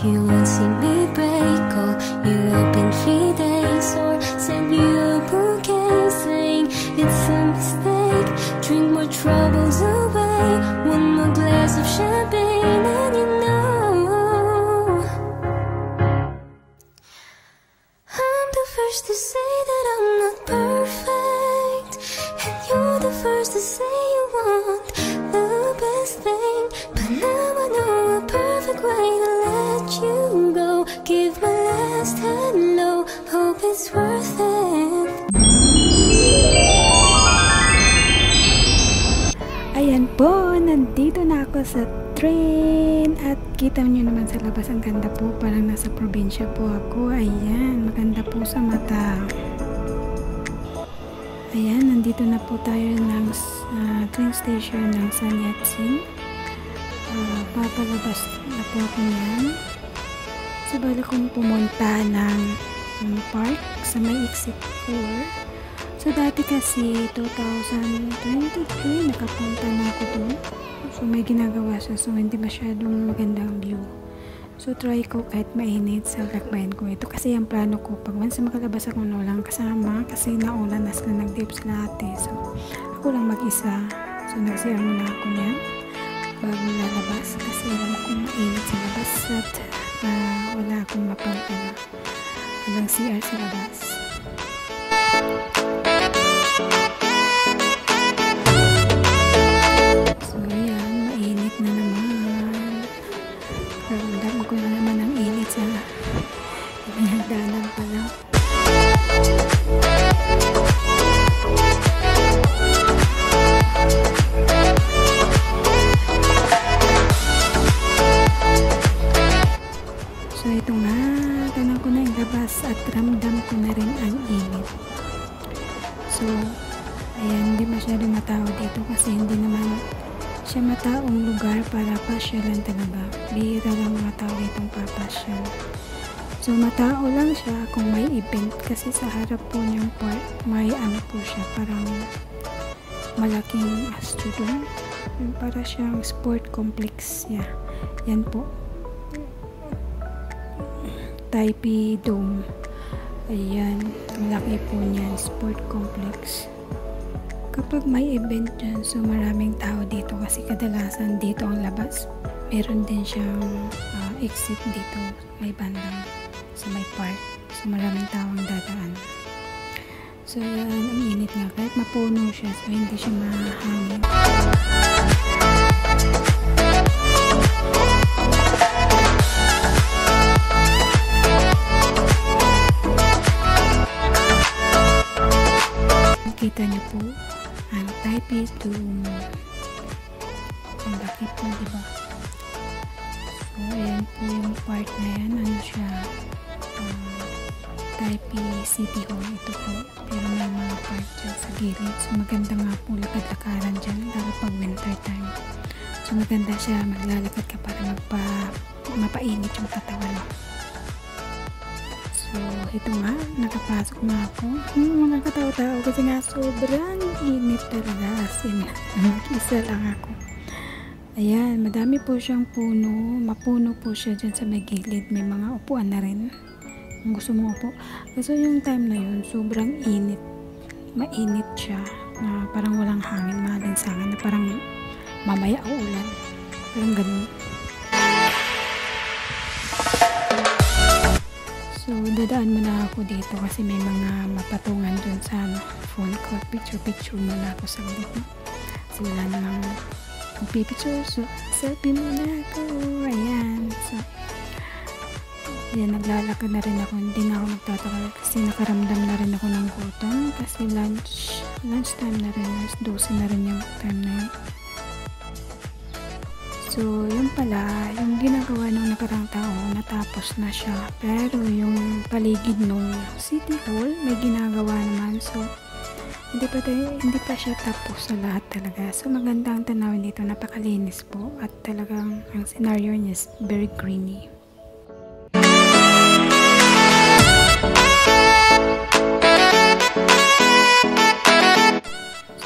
you won't see me break. Call you up in 3 days or send you a bouquet saying it's a mistake. Drink more troubles away, one more glass of champagne, and you know I'm the first to say that I'm not perfect, and you're the first to say you want the best thing. But now I know a perfect way to let you go. Give my last hello, hope it's worth it. Ayan po, nandito na ako sa train at kita nyo naman sa labas, ang ganda po, parang nasa probinsya po ako. Ayan, maganda po sa mata. Ayan, nandito na po tayo ng train station ng Sun Yat-sen. Papalabas na po ako niyan. So, bala kong pumunta ng park sa may exit 4. So, dati kasi 2023 nakapunta na ako doon. So, may ginagawa siya. So, hindi masyadong magandang view. So, try ko kahit mainit sa lakbayan ko. Ito kasi yung plano ko. Pag once makalabas ako na walang kasama, kasi naulan na sila, nag-dip sila ate. So, ako lang mag-isa. So, nag-CR muna ako niya bago lalabas. Kasi alam ko mainit sa labas at wala akong mapangkala. Walang CR sa labas. So, ayan, mainit na naman. Ramdam ko na naman ang init sa pinagdanan pa lang. So, ito nga, tanong ko na yung labas at ramdam ko na rin ang init. So, ayan, hindi masyado matao dito kasi hindi naman siya mataong lugar para pasyalan talaga. Bihira lang matao ditong papasyal. So, matao lang siya kung may event kasi sa harap po niyang park, may ano po siya, parang malaking astrodome. Para siyang sport complex. Yeah. Yan po. Taipei Dome. Ayan, laki po niyan, sport complex. Kapag may event dyan, so maraming tao dito kasi kadalasan dito ang labas. Meron din siyang exit dito, may bandang sa may park. So maraming tao ang dadaan. So yan, ang init nga. Kahit mapuno siya, so hindi siya mahangin. Kita niyo po ang Taipei Dome. Ang laki po, diba? So, ayan po yung part na yan. Ano siya? Taipei City Hall. Ito po. Pero may mga part dyan sa gilid. So, maganda nga po lakad-lakaran dyan. Lalo pag winter time. So, maganda siya. Maglalakad ka para mapainit yung katawan mo. So, ito nga, nakapasok na ako. Mga katao-tao kasi nga sobrang init talaga. As in, isa lang ako. Ayan, madami po siyang puno. Mapuno po siya dyan sa may gilid. May mga upuan na rin. Kung gusto mo upo. Kasi yung time na yun, sobrang init. Mainit siya. Na parang walang hangin, malinsangan. Na parang mamaya uulan. Parang ganun. So, dadaan muna ako dito kasi may mga mapatungan dun sa phone ko. Picture muna ako sa dito. Kasi wala namang magpipicture. So, selfie muna ako. Ayan. So, ayan, naglalakad na rin ako. Hindi na ako magtatakal kasi nakaramdam na rin ako ng gutom. Kasi lunch time na rin. 12 na rin yung time na yun. So, yun pala, yung ginagawa ng nakarang tao, natapos na siya. Pero yung paligid ng City Hall, may ginagawa naman. So, hindi pa siya tapos sa lahat talaga. So, maganda ang tanawin dito. Napakalinis po. At talagang ang scenario niya is very greeny.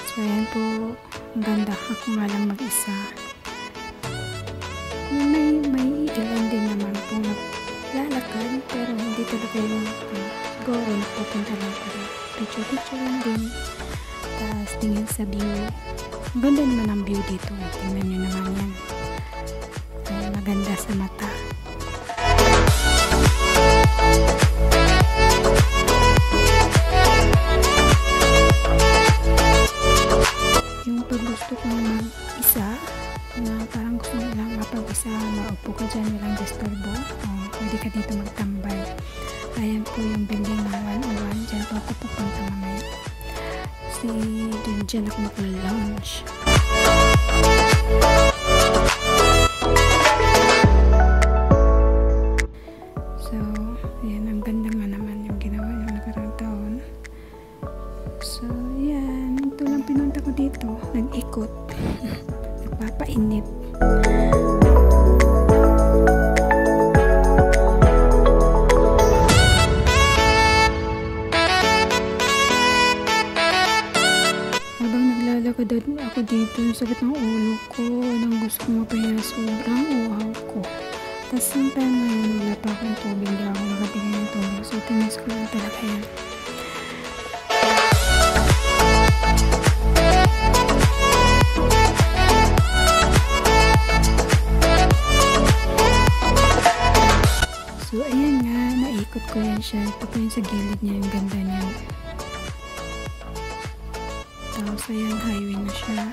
So, ayan po. Ang ganda. Ako nga lang mag-isa. May ilan din naman po sa view. Ang ganda naman ang view dito. Tingnan nyo naman yan. Maganda sa mata. Yung pag gusto ko mag-isa, na parang gusto mo lang mapag-isa, maupo ka dyan, walang disturbo, pwede ka dito magtambay. Ayan po yung building ng 101. Dyan po ako pupunta mamaya. Kasi dyan ako mag-lounge. So, ayan. Ang ganda nga naman yung ginawa yung nakarang taon. So, ayan. Ito lang pinunta ko dito. Nag-ikot. Nagpapainip. Ako dito, yung sakit ng ulo ko, nang gusto ko mapahinga, sobrang uhaw ko. Tapos yung time na yun, wala pa akong tubig, hindi ako nakatingin ng tubig, so tinis ko lang talaga yan. So ayan nga, naikot ko yan siya. Ito po yung sa gilid niya, yung ganda niya. Tapos ayan, highway na siya.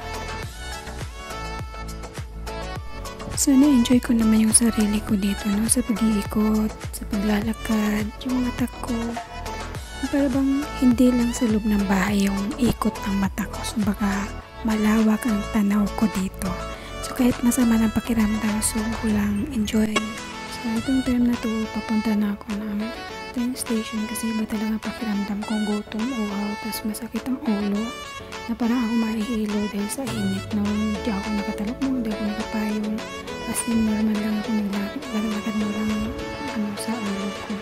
So na-enjoy ko naman yung sarili ko dito, no? Sa pag-iikot, sa paglalakad, yung mata ko. Para bang hindi lang sa loob ng bahay yung ikot ng mata ko. So baka malawak ang tanaw ko dito. So kahit masama ng pakiramdam, so walang enjoy. So itong time na to, papunta na ako ng train station kasi iba talaga pakiramdam kong gutom, uhaw, tapos masakit ang ulo. Na parang ako mahihilo dahil sa init, no? Hindi ako nakatalokmo, hindi ako nakapayong. As in, normal lang ako naglalakad mo lang sa ulo ko.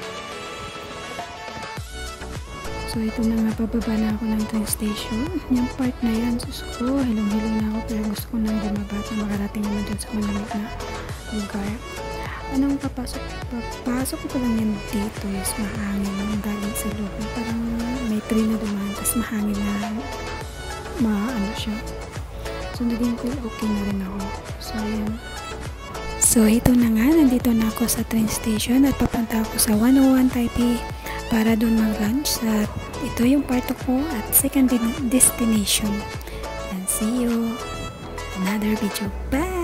So, ito na nga, pababa na ako ng train station. Yung part na yan, sus ko, hilong-hilong na ako, pero gusto ko nang bumaba at makarating naman dyan sa malamig na lugar. Anong papasok ko lang yan dito is mahangin yung galing sa loob. Parang may train na dumaan, tapos mahangin na maano siya. So, naging feel okay na rin ako. So, ayan. So, ito na nga. Nandito na ako sa train station at papunta ako sa 101 Taipei para doon mag-lunch. At ito yung part ko at second destination. And see you another video. Bye!